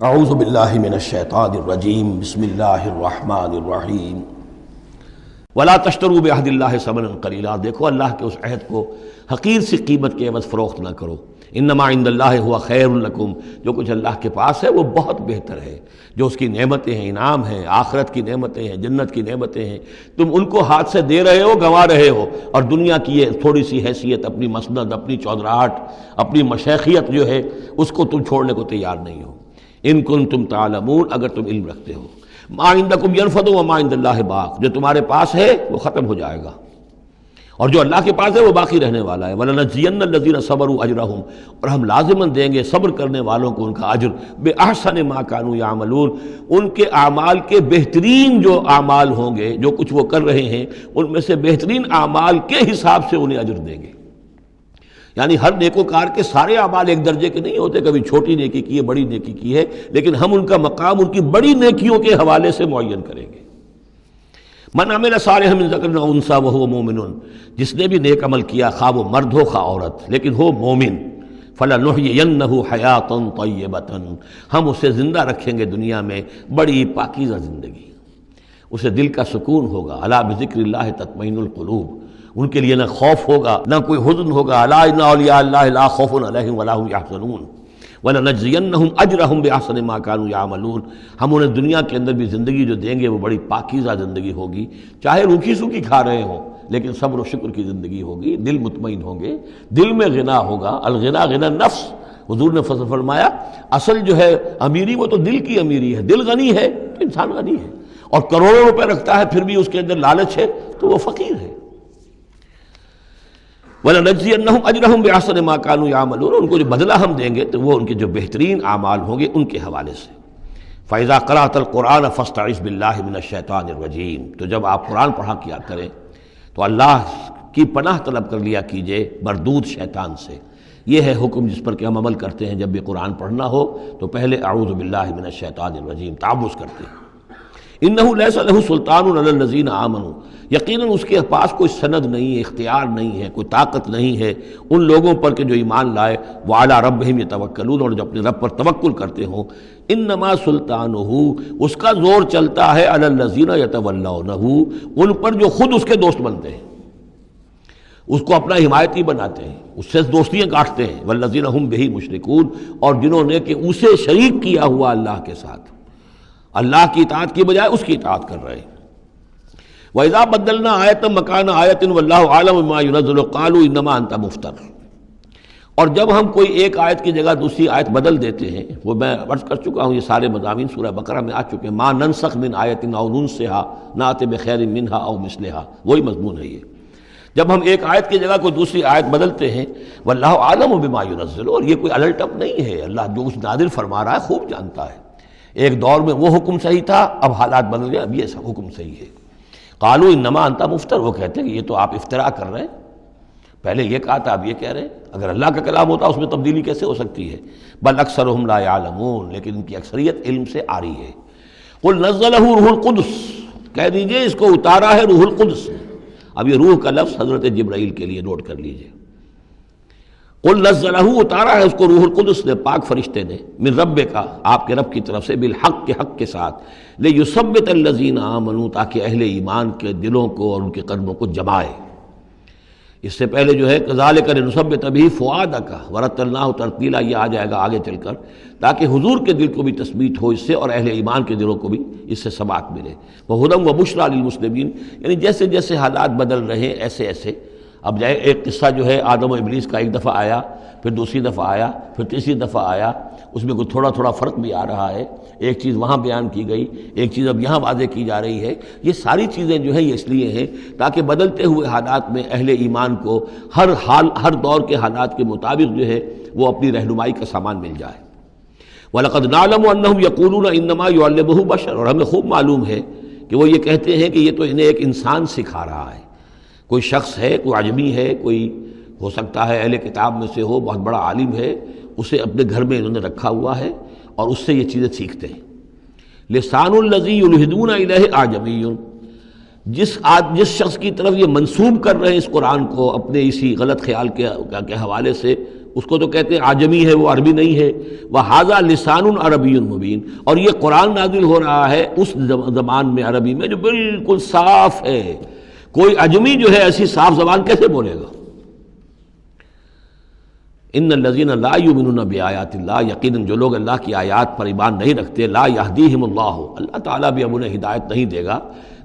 اعوذ باللہ من الشیطان الرجیم بسم اللہ الرحمن الرحیم ولا تشتروا بعہد اللہ ثمنا قلیلا، دیکھو اللہ کے اس عہد کو حقیر سی قیمت کے عوض فروخت نہ کرو۔ انما عند اللہ هو خیر لکم، جو کچھ اللہ کے پاس ہے وہ بہت بہتر ہے، جو اس کی نعمتیں ہیں، انعام ہیں، آخرت کی نعمتیں ہیں، جنت کی نعمتیں ہیں، تم ان کو ہاتھ سے دے رہے ہو، گنوا رہے ہو، اور دنیا کی یہ تھوڑی سی حیثیت، اپنی مسند، اپنی چودراہٹ، اپنی مشیخیت جو ہے اس کو تم چھوڑنے کو تیار نہیں ہو۔ ان کنتم تعلمون، اگر تم علم رکھتے ہو۔ ما عندکم ینفد وما عند اللہ باق، جو تمہارے پاس ہے وہ ختم ہو جائے گا، اور جو اللہ کے پاس ہے وہ باقی رہنے والا ہے۔ وَلَنَجْزِيَنَّ الَّذِينَ صَبَرُوا أَجْرَهُمْ، اور ہم لازماً دیں گے صبر کرنے والوں کو ان کا اجر، بِأَحْسَنِ مَا كَانُوا يَعْمَلُونَ، ان کے اعمال کے بہترین جو اعمال ہوں گے، جو کچھ وہ کر رہے ہیں ان میں سے بہترین اعمال کے حساب سے انہیں اجر دیں گے۔ یعنی ہر نیکوکار کے سارے اعمال ایک درجے کے نہیں ہوتے، کبھی چھوٹی نیکی کی ہے، بڑی نیکی کی ہے، لیکن ہم ان کا مقام ان کی بڑی نیکیوں کے حوالے سے معین کریں گے۔ من عمل صالحا من ذکر او انثی وهو مؤمن، جس نے بھی نیک عمل کیا، خواہ وہ مرد ہو خواہ عورت، لیکن ہو مومن، فلنحیینہ حیاتا طیبۃ، ہم اسے زندہ رکھیں گے دنیا میں بڑی پاکیزہ زندگی، اسے دل کا سکون ہوگا۔ الا بذکر اللہ تطمئن القلوب، ان کے لیے نہ خوف ہوگا نہ کوئی حزن ہوگا۔ الا ان اولیاء اللہ لا خوف علیہم ولا هم یحزنون وَلَنَجْزِيَنَّهُمْ أَجْرَهُمْ بِأَحْسَنِ مَا كَانُوا يَعْمَلُونَ، ہم انہیں دنیا کے اندر بھی زندگی جو دیں گے وہ بڑی پاکیزہ زندگی ہوگی، چاہے روکھی سوکھی کھا رہے ہوں لیکن صبر و شکر کی زندگی ہوگی، دل مطمئن ہوں گے، دل میں غنا ہوگا۔ الغنا غنا نفس، حضور نے فرمایا اصل جو ہے امیری وہ تو دل کی امیری ہے، دل غنی ہے تو انسان غنی ہے، اور کروڑوں روپے رکھتا ہے پھر بھی اس کے اندر لالچ ہے تو وہ فقیر ہے۔ وَلَنَجْزِيَنَّهُمْ أَجْرَهُمْ بِأَحْسَنِ مَا كَانُوا يَعْمَلُونَ، ان کو جو بدلہ ہم دیں گے تو وہ ان کے جو بہترین اعمال ہوں گے ان کے حوالے سے۔ فَإِذَا قَرَأْتَ الْقُرْآنَ فَاسْتَعِذْ بِاللَّهِ مِنَ الشَّيْطَانِ الرَّجِيمِ، تو جب آپ قرآن پڑھا کیا کریں تو اللہ کی پناہ طلب کر لیا کیجئے مردود شیطان سے۔ یہ ہے حکم جس پر کہ ہم عمل کرتے ہیں، جب بھی قرآن پڑھنا ہو تو پہلے اعوذ باللہ من الشیطان الرجیم تعوذ کرتے ہیں۔ انہ لیس لہ سلطان علی الذین آمنوا، یقیناً اس کے پاس کوئی سند نہیں ہے، اختیار نہیں ہے، کوئی طاقت نہیں ہے ان لوگوں پر کہ جو ایمان لائے، وعلی ربہم یتوکلون، اور جو اپنے رب پر توکل کرتے ہوں۔ انما سلطانہ، اس کا زور چلتا ہے علی الذین یتولونہ، ان پر جو خود اس کے دوست بنتے ہیں، اس کو اپنا حمایتی بناتے ہیں، اس سے دوستیاں گاٹھتے ہیں۔ والذین ہم بہ مشرکون، اور جنہوں نے کہ اسے شریک کیا ہوا اللہ کے ساتھ، اللہ کی اطاعت کی بجائے اس کی اطاعت کر رہے ہیں۔ وَإِذَا بَدَّلْنَا آیَةً مَكَانَ آیَةٍ وَاللَّهُ أَعْلَمُ بِمَا يُنَزِّلُ قَالُوا إِنَّمَا أَنْتَ مُفْتَرٍ، اور جب ہم کوئی ایک آیت کی جگہ دوسری آیت بدل دیتے ہیں، وہ میں عرض کر چکا ہوں، یہ سارے مضامین سورہ بقرہ میں آ چکے ہیں، مَا نَنسَخْ مِنْ آیَةٍ أَوْ نُنْسِهَا نَأْتِ بِخَيْرٍ مِنْهَا أَوْ مِثْلِهَا، وہی مضمون ہے یہ۔ جب ہم ایک آیت کی جگہ کوئی دوسری آیت بدلتے ہیں، وَاللَّهُ أَعْلَمُ بِمَا يُنَزِّلُ، اور یہ کوئی الٹ اپ نہیں ہے، اللہ جو کچھ نازل فرما رہا ہے خوب جانتا ہے۔ ایک دور میں وہ حکم صحیح تھا، اب حالات بدل گئے، اب یہ حکم صحیح ہے۔ قالوا انما انت مفتر، وہ کہتے ہیں کہ یہ تو آپ افتراء کر رہے ہیں، پہلے یہ کہا تھا اب یہ کہہ رہے ہیں، اگر اللہ کا کلام ہوتا اس میں تبدیلی کیسے ہو سکتی ہے؟ بل اکثرهم لا يعلمون، لیکن ان کی اکثریت علم سے آ رہی ہے۔ قل نزلہ روح القدس، کہہ دیجئے اس کو اتارا ہے روح القدس نے۔ اب یہ روح کا لفظ حضرت جبرائیل کے لیے نوٹ کر لیجئے۔ قل نزلہ، اتارا ہے اس کو روح القدس نے، پاک فرشتے نے، من ربک، آپ کے رب کی طرف سے، بالحق، کے حق کے ساتھ، لیثبت الذین آمنوا، تاکہ اہل ایمان کے دلوں کو اور ان کے قلبوں کو جمائے۔ اس سے پہلے جو ہے کذالک لنثبت بہ فؤادک ورتلناہ ترتیلا، یہ آ جائے گا آگے چل کر، تاکہ حضور کے دل کو بھی تثبیت ہو اس سے، اور اہل ایمان کے دلوں کو بھی اس سے ثبات ملے۔ وہدی وبشریٰ للمسلمین، یعنی جیسے جیسے حالات بدل رہے ہیں ایسے ایسے۔ اب جائے ایک قصہ جو ہے آدم و ابلیس کا، ایک دفعہ آیا، پھر دوسری دفعہ آیا، پھر تیسری دفعہ آیا، اس میں کوئی تھوڑا تھوڑا فرق بھی آ رہا ہے، ایک چیز وہاں بیان کی گئی، ایک چیز اب یہاں واضح کی جا رہی ہے۔ یہ ساری چیزیں جو ہیں یہ اس لیے ہیں تاکہ بدلتے ہوئے حالات میں اہل ایمان کو ہر حال، ہر دور کے حالات کے مطابق جو ہے وہ اپنی رہنمائی کا سامان مل جائے۔ وَلَقَدْ نَعْلَمُ أَنَّهُمْ يَقُولُونَ إِنَّمَا يُعَلِّمُهُ بَشَرٌ، اور ہمیں خوب معلوم ہے کہ وہ یہ کہتے ہیں کہ یہ تو انہیں ایک انسان سکھا رہا ہے، کوئی شخص ہے، کوئی عجمی ہے، کوئی ہو سکتا ہے اہل کتاب میں سے ہو، بہت بڑا عالم ہے، اسے اپنے گھر میں انہوں نے رکھا ہوا ہے اور اس سے یہ چیزیں سیکھتے ہیں۔ لسان الذی یلحدون الیہ اعجمی، جس شخص کی طرف یہ منسوب کر رہے ہیں اس قرآن کو اپنے اسی غلط خیال کے حوالے سے، اس کو تو کہتے ہیں عجمی ہے، وہ عربی نہیں ہے. وَهَذَا لِسَانٌ عَرَبِيٌّ مُبِينٌ، اور یہ قرآن نازل ہو رہا ہے اس زبان میں، عربی میں، جو بالکل صاف ہے. کوئی عجمی جو ہے ایسی صاف زبان کیسے بولے گا؟ ان الذین لا یؤمنون بآیات اللہ، یقیناً جو لوگ اللہ کی آیات پر ایمان نہیں رکھتے، لا یہدیہم اللہ، اللہ تعالیٰ بھی اب انہیں ہدایت نہیں دے گا.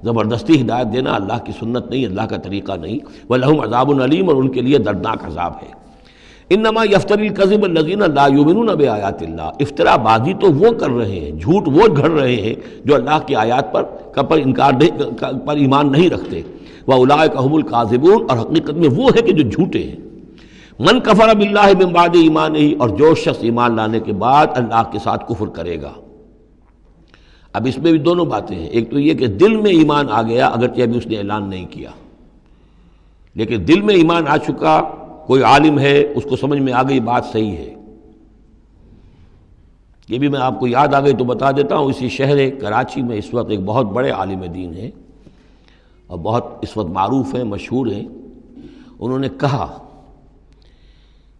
زبردستی ہدایت دینا اللہ کی سنت نہیں، اللہ کا طریقہ نہیں. وَلَهُمْ عَذَابٌ عَلِيمٌ، اور ان کے لیے دردناک عذاب ہے. انما یفتری الکذب الذین لا یؤمنون بآیات اللہ، افطرا بازی تو وہ کر رہے ہیں، جھوٹ وہ گھڑ رہے ہیں جو اللہ کی آیات پر انکار ایمان نہیں رکھتے. وَأُولَٰئِکَ هُمُ الْكَاذِبُونَ، اور حقیقت میں وہ ہے کہ جو جھوٹے ہیں. من کفر باللہ من بعد ایمانہ، اور جو شخص ایمان لانے کے بعد اللہ کے ساتھ کفر کرے گا. اب اس میں بھی دونوں باتیں ہیں. ایک تو یہ کہ دل میں ایمان آ گیا، اگرچہ ابھی اس نے اعلان نہیں کیا، لیکن دل میں ایمان آ چکا، کوئی عالم ہے، اس کو سمجھ میں آ گئی بات صحیح ہے. یہ بھی میں آپ کو یاد آ گئی تو بتا دیتا ہوں. اسی شہر کراچی میں اس وقت ایک بہت بڑے عالم دین ہیں اور بہت اس وقت معروف ہیں، مشہور ہیں. انہوں نے کہا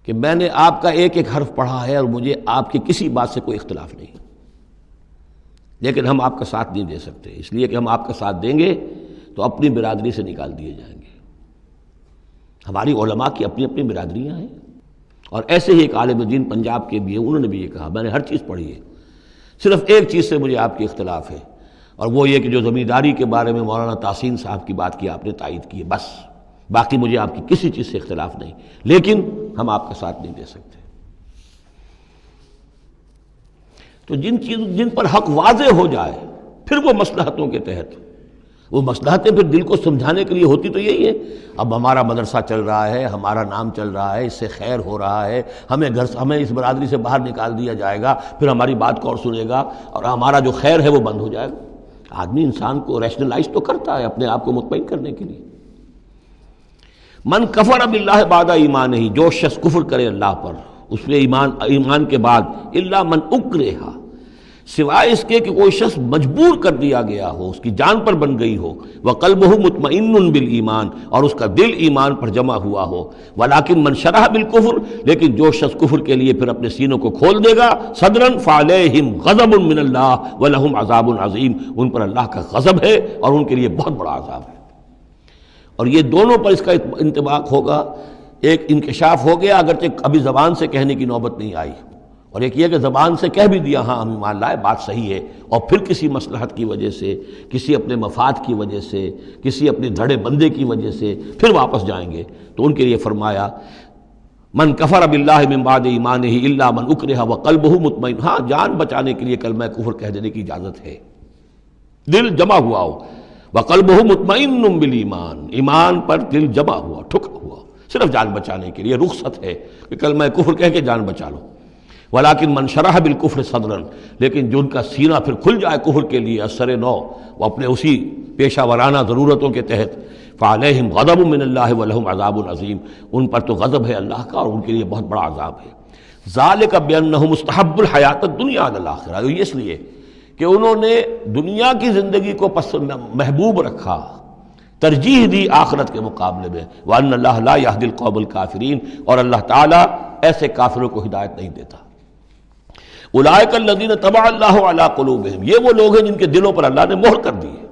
کہ میں نے آپ کا ایک ایک حرف پڑھا ہے اور مجھے آپ کی کسی بات سے کوئی اختلاف نہیں، لیکن ہم آپ کا ساتھ نہیں دے سکتے، اس لیے کہ ہم آپ کا ساتھ دیں گے تو اپنی برادری سے نکال دیے جائیں گے. ہماری علماء کی اپنی اپنی برادریاں ہیں. اور ایسے ہی ایک عالم دین پنجاب کے بھی ہیں، انہوں نے بھی یہ کہا میں نے ہر چیز پڑھی ہے، صرف ایک چیز سے مجھے آپ کی اختلاف ہے، اور وہ یہ کہ جو زمینداری کے بارے میں مولانا تحسین صاحب کی بات کی آپ نے تائید کی ہے، بس باقی مجھے آپ کی کسی چیز سے اختلاف نہیں، لیکن ہم آپ کا ساتھ نہیں دے سکتے. تو جن پر حق واضح ہو جائے، پھر وہ مصلحتوں کے تحت، وہ مصلحتیں پھر دل کو سمجھانے کے لیے ہوتی تو یہی ہے. اب ہمارا مدرسہ چل رہا ہے، ہمارا نام چل رہا ہے، اس سے خیر ہو رہا ہے، ہمیں اس برادری سے باہر نکال دیا جائے گا، پھر ہماری بات کو اور سنے گا اور ہمارا جو خیر ہے وہ بند ہو جائے گا. آدمی انسان کو ریشنلائز تو کرتا ہے اپنے آپ کو مطمئن کرنے کے لیے. من کفر باللہ بعد ایمانہ، جو شخص کفر کرے اللہ پر اس میں ایمان کے بعد، الا من اکرہ، سوائے اس کے کہ کوئی شخص مجبور کر دیا گیا ہو، اس کی جان پر بن گئی ہو. وقلبہ مطمئن بالایمان، اور اس کا دل ایمان پر جمع ہوا ہو. ولکن من شرح بالکفر، لیکن جو شخص کفر کے لیے پھر اپنے سینوں کو کھول دے گا، صدرا فعلیہم غضب من اللہ ولہم عذاب عظیم، ان پر اللہ کا غضب ہے اور ان کے لیے بہت بڑا عذاب ہے. اور یہ دونوں پر اس کا انطباق ہوگا. ایک انکشاف ہو گیا، اگرچہ ابھی زبان سے کہنے کی نوبت نہیں آئی، اور ایک یہ کہ زبان سے کہہ بھی دیا ہاں ہم ایمان لائے، بات صحیح ہے، اور پھر کسی مصلحت کی وجہ سے، کسی اپنے مفاد کی وجہ سے، کسی اپنے دھڑے بندے کی وجہ سے پھر واپس جائیں گے، تو ان کے لیے فرمایا من کفر باللہ من بعد ایمانہ الا من اکرہ وقلبہ مطمئن. ہاں جان بچانے کے لیے کلمہ کفر کہہ دینے کی اجازت ہے، دل جمع ہوا ہو. وقلبہ مطمئن بالایمان، ایمان پر دل جمع ہوا، ٹھکا ہوا، صرف جان بچانے کے لیے رخصت ہے کہ کلمہ کفر کہہ کے جان بچا لو. ولیکن من شرح بالکفر صدرا، لیکن جو ان کا سینہ پھر کھل جائے کفر کے لیے اثر نو، وہ اپنے اسی پیشہ ورانہ ضرورتوں کے تحت، فعلیہم غضب من اللہ ولہم عذاب عظیم، ان پر تو غضب ہے اللہ کا اور ان کے لیے بہت بڑا عذاب ہے. ذالک بانہم مستحب الحیات الدنیا علی الاخرہ، یہ اس لیے کہ انہوں نے دنیا کی زندگی کو محبوب رکھا، ترجیح دی آخرت کے مقابلے میں. وان اللہ لا یہدی القوم الکافرین، اور اللہ تعالیٰ ایسے کافروں کو ہدایت نہیں دیتا. اولئک الذین طبع اللہ علی قلوبہم، یہ وہ لوگ ہیں جن کے دلوں پر اللہ نے مہر کر دی ہے.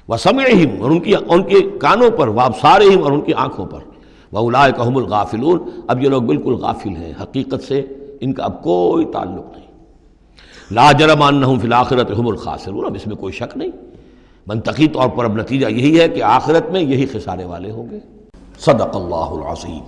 وسمعہم، اور ان کے کانوں پر، وابصارہم، اور ان کی آنکھوں پر. واولئک هم الغافلون، اب یہ لوگ بالکل غافل ہیں، حقیقت سے ان کا اب کوئی تعلق نہیں. لا جرم انہم فی الآخرۃ هم الخاسرون، اب اس میں کوئی شک نہیں، منطقی طور پر اب نتیجہ یہی ہے کہ آخرت میں یہی خسارے والے ہوں گے. صدق اللہ العظیم.